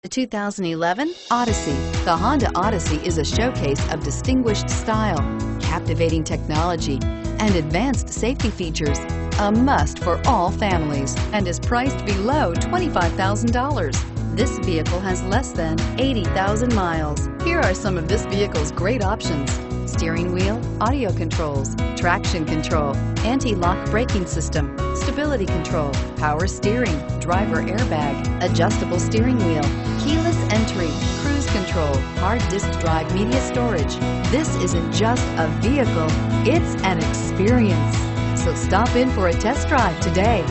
The 2011 Odyssey. The Honda Odyssey is a showcase of distinguished style, captivating technology, and advanced safety features. A must for all families and is priced below $25,000. This vehicle has less than 80,000 miles. Here are some of this vehicle's great options: steering wheel audio controls, traction control, anti-lock braking system, stability control, power steering, driver airbag, adjustable steering wheel, keyless entry, cruise control, hard disk drive media storage. This isn't just a vehicle, it's an experience. So stop in for a test drive today.